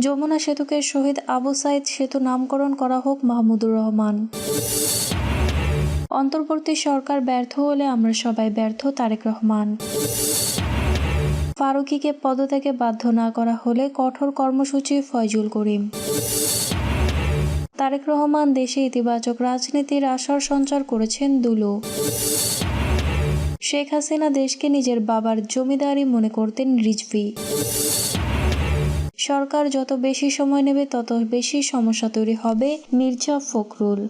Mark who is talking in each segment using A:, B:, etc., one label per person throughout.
A: যমুনা সেতুকে শহীদ আবু সাইদ সেতু নামকরণ করা হোক মাহমুদুর রহমান। অন্তর্বর্তী সরকার ব্যর্থ হলে আমরা সবাই ব্যর্থ তারেক রহমান। ফারুকীকে পদত্যাগে বাধ্য না করা হলে কঠোর কর্মসূচি ফয়জুল করিম। তারেক রহমান দেশে ইতিবাচক রাজনীতির আশার সঞ্চার করেছেন দুলু। শেখ হাসিনা দেশকে নিজের বাবার জমিদারি মনে করতেন রিজভী। সরকার যত বেশি সময় নেবে তত বেশি সমস্যা তৈরি হবে মির্জা ফখরুল।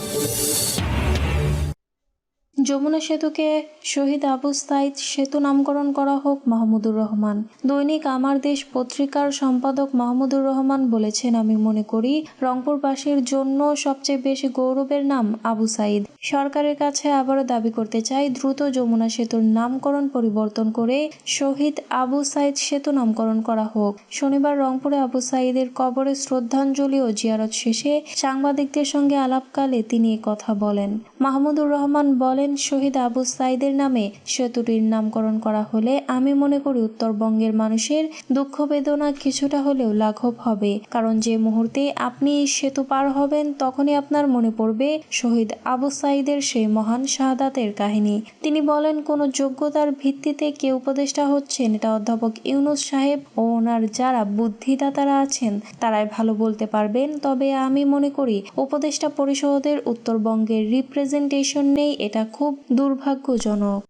A: যমুনা সেতুকে শহীদ আবু সাইদ সেতু নামকরণ করা হোক মাহমুদুর রহমান। দৈনিক আমার দেশ পত্রিকার সম্পাদক মাহমুদুর রহমান বলেছেন, আমি মনে করি রংপুরবাসীর জন্য সবচেয়ে বেশি গৌরবের নাম আবু সাইদ। সরকারের কাছে আবারও দাবি করতে চাই, দ্রুত যমুনা সেতুর নামকরণ পরিবর্তন করে শহীদ আবু সাইদ সেতু নামকরণ করা হোক। শনিবার রংপুরে আবু সাইদের কবরে শ্রদ্ধাঞ্জলি ও জিয়ারত শেষে সাংবাদিকদের সঙ্গে আলাপকালে তিনি কথা বলেন। মাহমুদুর রহমান বলেন, শহীদ আবু সাইদের নামে সেতুটির নামকরণ করা হলে আমি মনে করি উত্তরবঙ্গের মানুষের দুঃখ বেদনা কিছুটা হলেও লাঘব হবে। কারণ যে মুহূর্তে আপনি এই সেতু পার হবেন তখনই আপনার মনে পড়বে শহীদ আবু সাইদের সেই মহান শাহাদাতের কাহিনী। তিনি বলেন, কোনো যোগ্যতার ভিত্তিতে কে উপদেষ্টা হচ্ছেন এটা অধ্যাপক ইউনূস সাহেব ও ওনার যারা বুদ্ধিদাতারা আছেন তারাই ভালো বলতে পারবেন। তবে আমি মনে করি উপদেষ্টা পরিষদের উত্তরবঙ্গের রিপ্রেজেন্টেশন নেই, এটা খুব দুর্ভাগ্যজনক।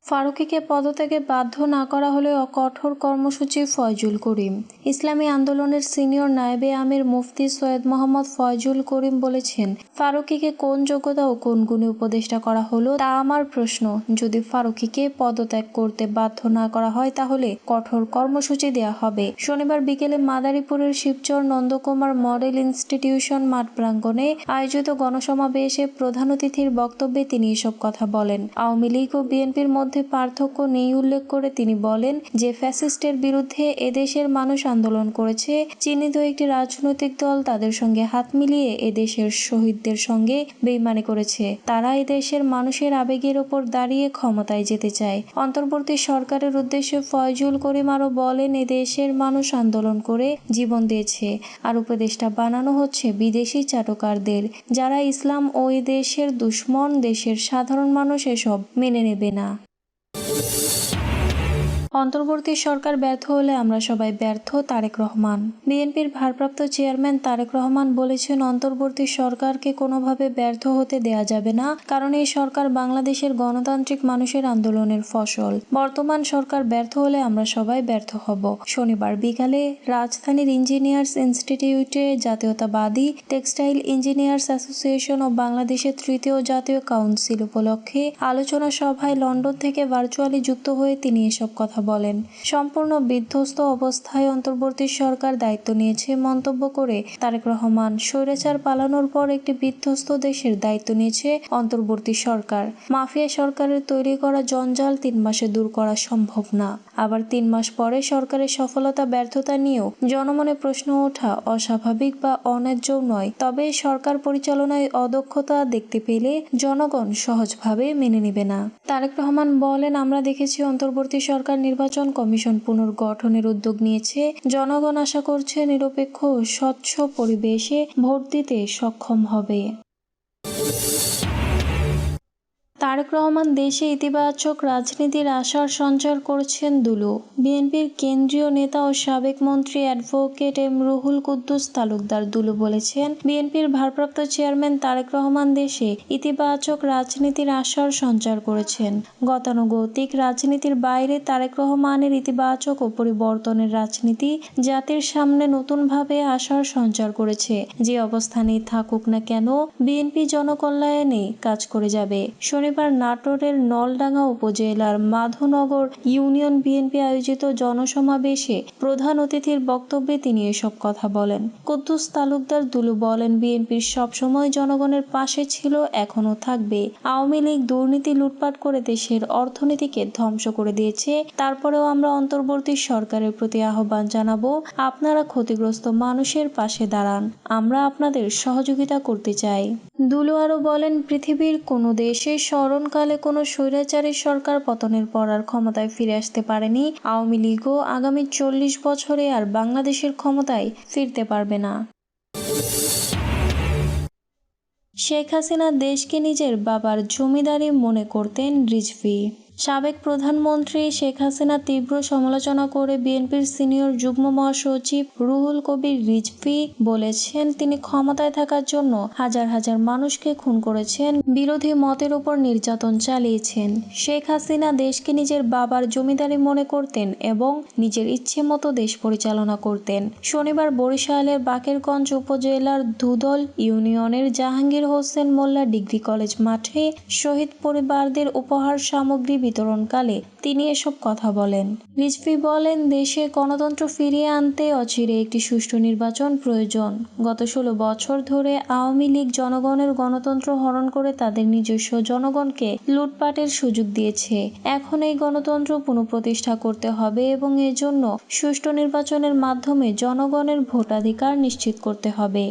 A: ফারুকীকে পদত্যাগে বাধ্য না করা হলে কঠোর কর্মসূচি ফয়জুল করিম। ইসলামী আন্দোলনের সিনিয়র নায়েবে আমির মুফতি সৈয়দ মোহাম্মদ ফয়জুল করিম বলেছেন, ফারুকীকে কোন যোগ্যতা ও কোন গুণে উপদেষ্টা করা হলো তা আমার প্রশ্ন। যদি ফারুকীকে পদত্যাগ করতে বাধ্য না করা হয় তাহলে কঠোর কর্মসূচি দেওয়া হবে। শনিবার বিকেলে মাদারীপুরের শিবচর নন্দকুমার মডেল ইনস্টিটিউশন মাঠ প্রাঙ্গণে আয়োজিত গণসমাবেশে প্রধান অতিথির বক্তব্যে তিনি এসব কথা বলেন। আওয়ামী লীগ ও বিএনপির মধ্যে পার্থক্য নেই উল্লেখ করে তিনি বলেন, যে ফ্যাসিস্টের বিরুদ্ধে এদেশের মানুষ আন্দোলন করেছে, চিহ্নিত একটি রাজনৈতিক দল তাদের সঙ্গে হাত মিলিয়ে এদেশের শহীদদের সঙ্গে বেইমানি করেছে। তারা এদেশের মানুষের আবেগের ওপর দাঁড়িয়ে ক্ষমতায় যেতে চায়। অন্তর্বর্তী সরকারের উদ্দেশ্যে ফয়জুল করিম আরও বলেন, এদেশের মানুষ আন্দোলন করে জীবন দিয়েছে, আর উপদেষ্টা বানানো হচ্ছে বিদেশি চাটুকারদের, যারা ইসলাম ও এই দেশের দুশ্মন। দেশের সাধারণ মানুষ এসব মেনে নেবে না। অন্তর্বর্তী সরকার ব্যর্থ হলে আমরা সবাই ব্যর্থ তারেক রহমান। বিএনপির ভারপ্রাপ্ত চেয়ারম্যান তারেক রহমান বলেছেন, অন্তর্বর্তী সরকারকে কোনোভাবে ব্যর্থ হতে দেয়া যাবে না, কারণ এই সরকার বাংলাদেশের গণতান্ত্রিক মানুষের আন্দোলনের ফসল। বর্তমান সরকার ব্যর্থ হলে আমরা সবাই ব্যর্থ হব। শনিবার বিকালে রাজধানীর ইঞ্জিনিয়ার্স ইনস্টিটিউটে জাতীয়তাবাদী টেক্সটাইল ইঞ্জিনিয়ার্স অ্যাসোসিয়েশন ও বাংলাদেশের তৃতীয় জাতীয় কাউন্সিল উপলক্ষে আলোচনা সভায় লন্ডন থেকে ভার্চুয়ালি যুক্ত হয়ে তিনি এসব কথা বলেন। সম্পূর্ণ বিধ্বস্ত অবস্থায় অন্তর্বর্তী সরকার দায়িত্ব নিয়েছে মন্তব্য করে তারেক রহমান, স্বৈরাচার পালানোর পর একটি বিধ্বস্ত দেশের দায়িত্ব নিয়েছে অন্তর্বর্তী সরকার। মাফিয়া সরকারের তৈরি করা জঞ্জাল 3 মাসে দূর করা সম্ভব না। আবার 3 মাস পরে সরকারের সফলতা ব্যর্থতা নিয়েও জনমনে প্রশ্ন ওঠা অস্বাভাবিক বা অন্যায্যও নয়। তবে সরকার পরিচালনায় অদক্ষতা দেখতে পেলে জনগণ সহজভাবে মেনে নেবে না। তারেক রহমান বলেন, আমরা দেখেছি অন্তর্বর্তী সরকার নির্বাচন কমিশন পুনর্গঠনের উদ্যোগ নিয়েছে। জনগণ আশা করছে নিরপেক্ষ ও স্বচ্ছ পরিবেশে ভোট দিতে সক্ষম হবে। তারেক রহমান দেশে ইতিবাচক রাজনীতির আশার সঞ্চার করেছেন দুলু। বিএনপির কেন্দ্রীয় নেতা ও সাবেক মন্ত্রী অ্যাডভোকেট এম রুহুল কুদ্দুস তালুকদার দুলু বলেছেন, বিএনপির ভারপ্রাপ্ত চেয়ারম্যান তারেক রহমান দেশে ইতিবাচক রাজনীতির আশার সঞ্চার করেছেন। গতানুগতিক রাজনীতির বাইরে তারেক রহমানের ইতিবাচক ও পরিবর্তনের রাজনীতি জাতির সামনে নতুনভাবে আশার সঞ্চার করেছে। যে অবস্থানেই থাকুক না কেন বিএনপি জনকল্যাণে কাজ করে যাবে। শনিবার শনিবার নাটোরের নলডাঙ্গা উপজেলার মাধনগর ইউনিয়ন বিএনপি আয়োজিত জনসমাবেশে প্রধান অতিথির বক্তব্যে তিনি এসব কথা বলেন। কুদ্দুস তালুকদার দুলু বলেন, বিএনপির সবসময় জনগণের পাশে ছিল, এখনো থাকবে। আওয়ামী লীগ দুর্নীতি লুটপাট করে দেশের অর্থনীতিকে ধ্বংস করে দিয়েছে। তারপরেও আমরা অন্তর্বর্তী সরকারের প্রতি আহ্বান জানাবো, আপনারা ক্ষতিগ্রস্ত মানুষের পাশে দাঁড়ান, আমরা আপনাদের সহযোগিতা করতে চাই। দুলু আরও বলেন, পৃথিবীর কোনো দেশে স্মরণকালে কোনো স্বৈরাচারী সরকার পতনের পর আর ক্ষমতায় ফিরে আসতে পারেনি। আওয়ামী লীগও আগামী 40 বছরে আর বাংলাদেশের ক্ষমতায় ফিরতে পারবে না। শেখ হাসিনা দেশকে নিজের বাবার জমিদারি মনে করতেন রিজভী। সাবেক প্রধানমন্ত্রী শেখ হাসিনা তীব্র সমালোচনা করে বিএনপির সিনিয়র যুগ্ম মহাসচিব রুহুল কবির রিজভী বলেছেন, তিনি ক্ষমতায় থাকার জন্য হাজার হাজার মানুষকে খুন করেছেন, বিরোধী মতের উপর নির্যাতন চালিয়েছেন। শেখ হাসিনা দেশকে নিজের বাবার জমিদারি মনে করতেন এবং নিজের ইচ্ছে মতো দেশ পরিচালনা করতেন। শনিবার বরিশালের বাকেরগঞ্জ উপজেলার ধুদল ইউনিয়নের জাহাঙ্গীর হোসেন মোল্লা ডিগ্রি কলেজ মাঠে শহীদ পরিবারদের উপহার সামগ্রী বিতরণকালে তিনি এসব কথা বলেন। রিজভী বলেন, দেশে গণতন্ত্র ফিরিয়ে আনতে অচিরে একটি সুষ্ঠু নির্বাচন প্রয়োজন। গত 16 বছর ধরে আওয়ামী লীগ জনগণের গণতন্ত্র হরণ করে তাদের নিজস্ব জনগণকে লুটপাটের সুযোগ দিয়েছে। এখন এই গণতন্ত্র পুনঃপ্রতিষ্ঠা করতে হবে এবং এজন্য সুষ্ঠু নির্বাচনের মাধ্যমে জনগণের ভোটাধিকার নিশ্চিত করতে হবে।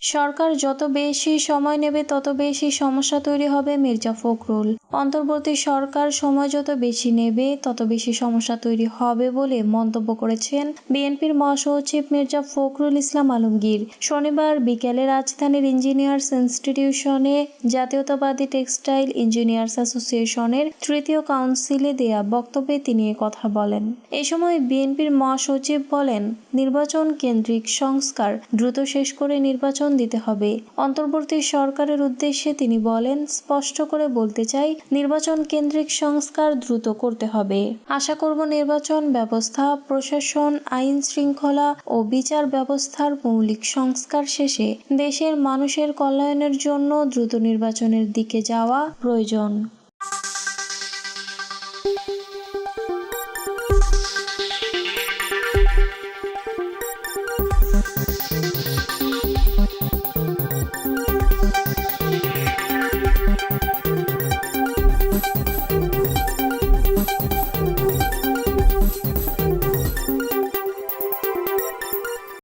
A: সরকার যত বেশি সময় নেবে তত বেশি সমস্যা তৈরি হবে, মির্জা ফখরুল। অন্তর্বর্তী সরকার সময় যত বেশি নেবে তত বেশি সমস্যা তৈরি হবে বলে মন্তব্য করেছেন বিএনপির মহাসচিব মির্জা ফখরুল ইসলাম আলমগীর। শনিবার বিকেলে রাজধানীর ইঞ্জিনিয়ার্স ইনস্টিটিউশনে জাতীয়তাবাদী টেক্সটাইল ইঞ্জিনিয়ার্স অ্যাসোসিয়েশনের তৃতীয় কাউন্সিলে দেয়া বক্তব্যে তিনি কথা বলেন। এ সময় বিএনপির মহাসচিব বলেন, নির্বাচন কেন্দ্রিক সংস্কার দ্রুত শেষ করে নির্বাচন দিতে হবে। অন্তর্বর্তী সরকারের উদ্দেশ্যে তিনি বলেন, স্পষ্ট করে বলতে চাই, নির্বাচন কেন্দ্রিক সংস্কার দ্রুত করতে হবে। আশা করব নির্বাচন ব্যবস্থা, প্রশাসন, আইন শৃঙ্খলা ও বিচার ব্যবস্থার মৌলিক সংস্কার শেষে দেশের মানুষের কল্যাণের জন্য দ্রুত নির্বাচনের দিকে যাওয়া প্রয়োজন।